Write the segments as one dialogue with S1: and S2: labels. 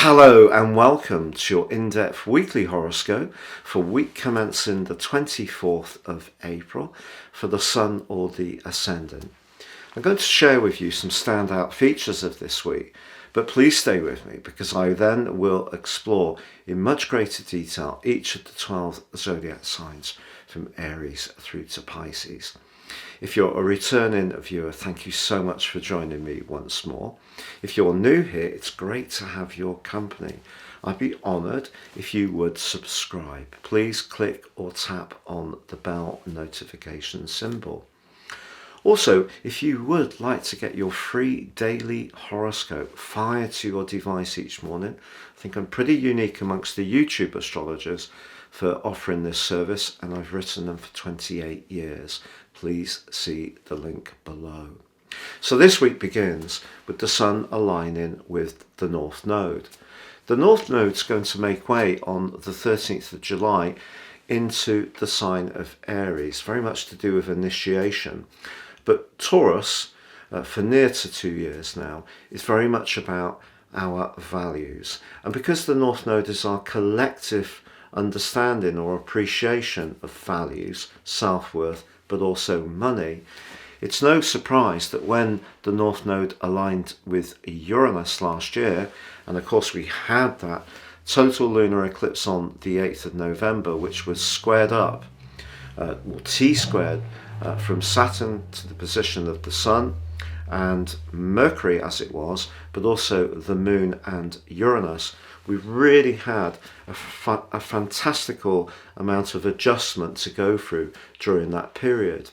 S1: Hello and welcome to your in-depth weekly horoscope for week commencing the 24th of April for the Sun or the Ascendant. I'm going to share with you some standout features of this week, but please stay with me because I then will explore in much greater detail each of the 12 zodiac signs from Aries through to Pisces. If you're a returning viewer, thank you so much for joining me once more. If you're new here, it's great to have your company. I'd be honoured if you would subscribe. Please click or tap on the bell notification symbol. Also, if you would like to get your free daily horoscope fired to your device each morning, I think I'm pretty unique amongst the YouTube astrologers for offering this service, and I've written them for 28 years. Please see the link below. So this week begins with the Sun aligning with the North Node. The North Node is going to make way on the 13th of July into the sign of Aries, very much to do with initiation. But Taurus, for near to 2 years now, is very much about our values. And because the North Node is our collective understanding or appreciation of values, self-worth, but also money, it's no surprise that when the North Node aligned with Uranus last year, and of course we had that total lunar eclipse on the 8th of November, which was squared up, or T-squared, from Saturn to the position of the Sun and Mercury as it was, but also the Moon and Uranus, we really had a fantastical amount of adjustment to go through during that period.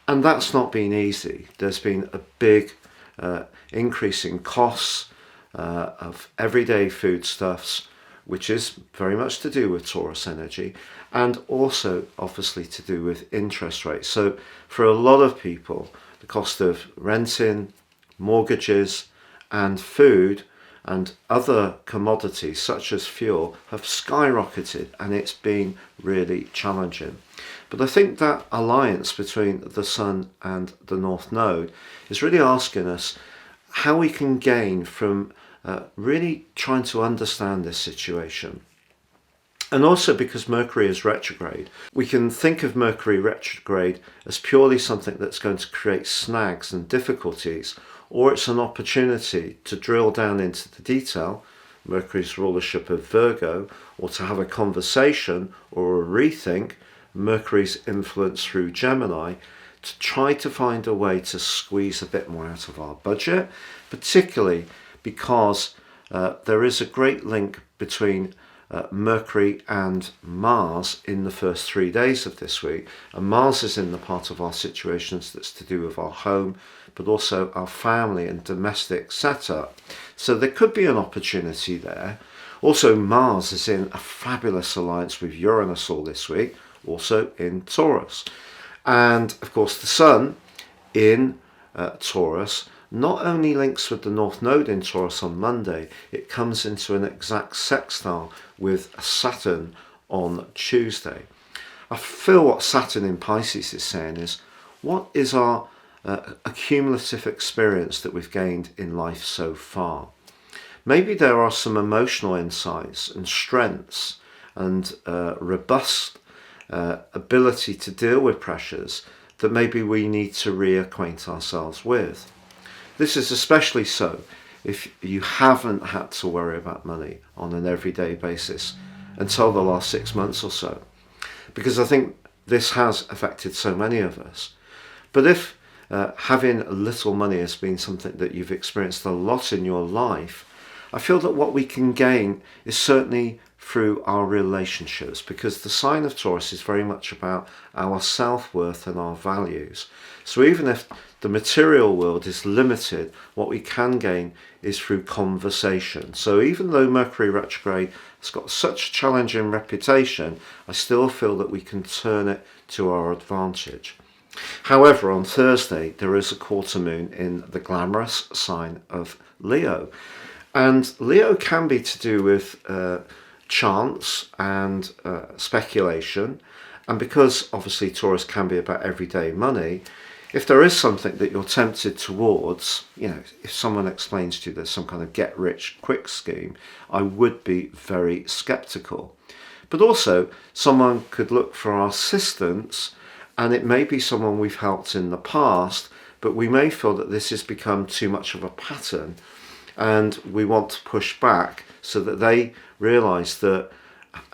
S1: And that's not been easy. There's been a big increase in costs of everyday foodstuffs, which is very much to do with Taurus energy, and also obviously to do with interest rates. So for a lot of people, the cost of renting, mortgages, and food and other commodities such as fuel have skyrocketed, and it's been really challenging. But I think that alliance between the Sun and the North Node is really asking us how we can gain from really trying to understand this situation. And also because Mercury is retrograde, we can think of Mercury retrograde as purely something that's going to create snags and difficulties, or it's an opportunity to drill down into the detail, Mercury's rulership of Virgo, or to have a conversation or a rethink, Mercury's influence through Gemini, to try to find a way to squeeze a bit more out of our budget, particularly because there is a great link between Mercury and Mars in the first 3 days of this week, and Mars is in the part of our situations that's to do with our home, but also our family and domestic setup. So there could be an opportunity there. Also, Mars is in a fabulous alliance with Uranus all this week, also in Taurus. And of course the Sun in Taurus not only links with the North Node in Taurus on Monday, it comes into an exact sextile with Saturn on Tuesday. I feel what Saturn in Pisces is saying is, what is our accumulative experience that we've gained in life so far? Maybe there are some emotional insights and strengths and robust ability to deal with pressures that maybe we need to reacquaint ourselves with. This is especially so if you haven't had to worry about money on an everyday basis until the last 6 months or so, because I think this has affected so many of us. But if having little money has been something that you've experienced a lot in your life, I feel that what we can gain is certainly through our relationships, because the sign of Taurus is very much about our self-worth and our values. So even if the material world is limited, what we can gain is through conversation. So even though Mercury retrograde has got such a challenging reputation, I still feel that we can turn it to our advantage. However, on Thursday, there is a quarter moon in the glamorous sign of Leo. And Leo can be to do with chance and speculation. And because obviously Taurus can be about everyday money, If there is something that you're tempted towards, if someone explains to you there's some kind of get rich quick scheme, I would be very skeptical. But also, someone could look for our assistance, and it may be someone we've helped in the past, but we may feel that this has become too much of a pattern, and we want to push back so that they realise that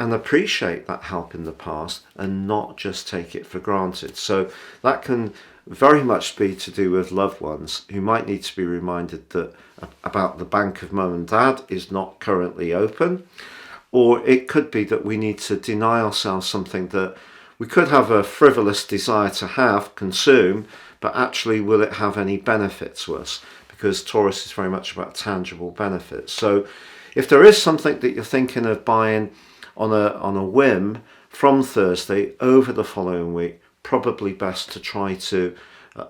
S1: and appreciate that help in the past and not just take it for granted. So that can very much be to do with loved ones who might need to be reminded that about the bank of mum and dad is not currently open, or it could be that we need to deny ourselves something that we could have a frivolous desire to consume, but actually will it have any benefit to us? Because Taurus is very much about tangible benefits. So if there is something that you're thinking of buying on a whim from Thursday over the following week, probably best to try to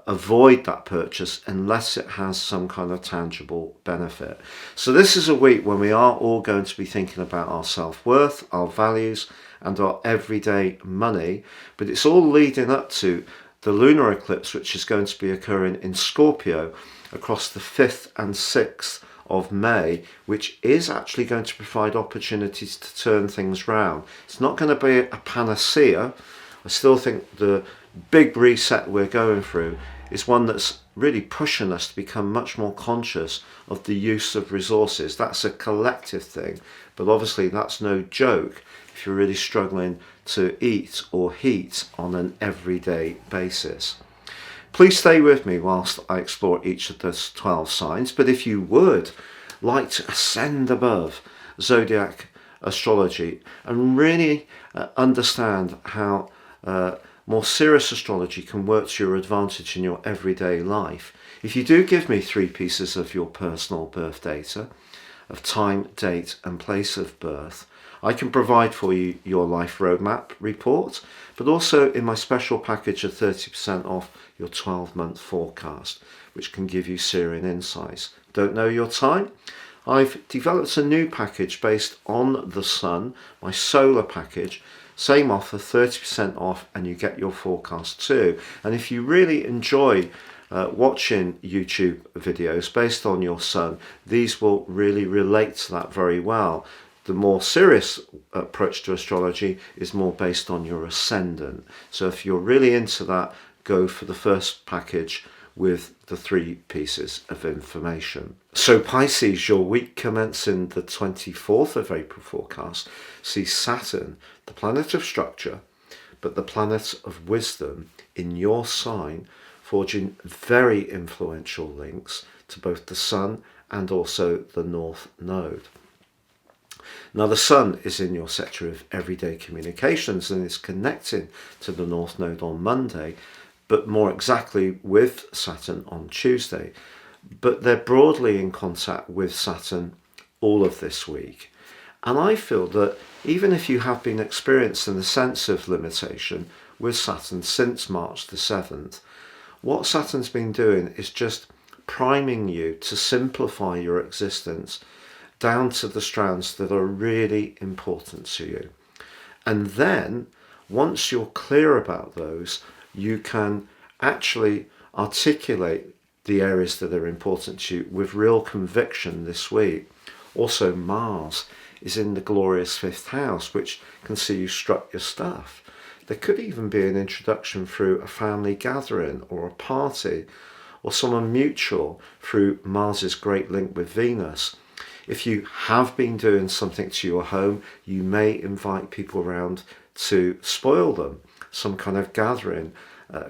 S1: avoid that purchase unless it has some kind of tangible benefit. So this is a week when we are all going to be thinking about our self-worth, our values, and our everyday money, but it's all leading up to the lunar eclipse, which is going to be occurring in Scorpio across the 5th and 6th of May, which is actually going to provide opportunities to turn things round. It's not going to be a panacea. I still think the big reset we're going through is one that's really pushing us to become much more conscious of the use of resources. That's a collective thing, but obviously that's no joke if you're really struggling to eat or heat on an everyday basis. Please stay with me whilst I explore each of those 12 signs, but if you would like to ascend above zodiac astrology and really understand how more serious astrology can work to your advantage in your everyday life, if you do give me 3 pieces of your personal birth data, of time, date and place of birth, I can provide for you your life roadmap report, but also in my special package of 30% off your 12-month forecast, which can give you seeing insights. Don't know your time? I've developed a new package based on the sun, my solar package. Same offer, 30% off, and you get your forecast too. And if you really enjoy watching YouTube videos based on your sun, these will really relate to that very well. The more serious approach to astrology is more based on your ascendant. So if you're really into that, go for the first package with the 3 pieces of information. So Pisces, your week commencing the 24th of April forecast sees Saturn, the planet of structure, but the planet of wisdom in your sign, forging very influential links to both the Sun and also the North Node. Now the Sun is in your sector of everyday communications and is connecting to the North Node on Monday, but more exactly with Saturn on Tuesday. But they're broadly in contact with Saturn all of this week. And I feel that even if you have been experiencing a sense of limitation with Saturn since March the 7th, what Saturn's been doing is just priming you to simplify your existence down to the strands that are really important to you. And then, once you're clear about those, you can actually articulate the areas that are important to you with real conviction this week. Also, Mars is in the glorious 5th house, which can see you strut your stuff. There could even be an introduction through a family gathering or a party, or someone mutual through Mars's great link with Venus. If you have been doing something to your home, you may invite people around to spoil them. Some kind of gathering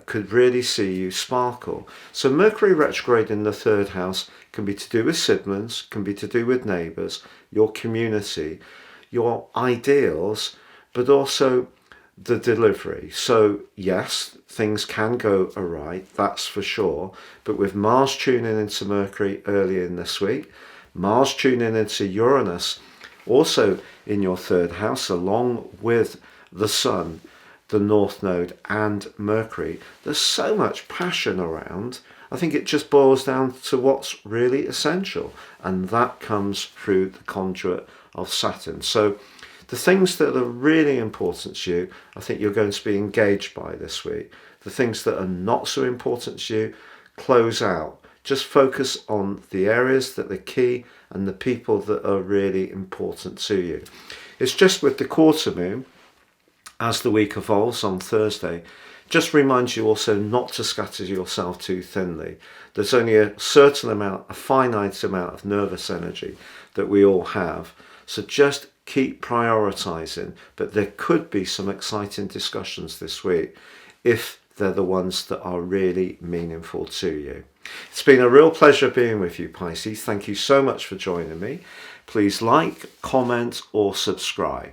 S1: could really see you sparkle. So Mercury retrograde in the 3rd house can be to do with siblings, can be to do with neighbours, your community, your ideals, but also the delivery. So yes, things can go awry, that's for sure. But with Mars tuning into Mercury early in this week, Mars tuning into Uranus also in your 3rd house, along with the Sun, the North Node and Mercury, there's so much passion around. I think it just boils down to what's really essential, and that comes through the conduit of Saturn. So the things that are really important to you, I think you're going to be engaged by this week. The things that are not so important to you, close out. Just focus on the areas that are key and the people that are really important to you. It's just with the quarter moon, as the week evolves on Thursday, just reminds you also not to scatter yourself too thinly. There's only a certain amount, a finite amount of nervous energy that we all have. So just keep prioritizing, but there could be some exciting discussions this week if they're the ones that are really meaningful to you. It's been a real pleasure being with you, Pisces. Thank you so much for joining me. Please like, comment, or subscribe.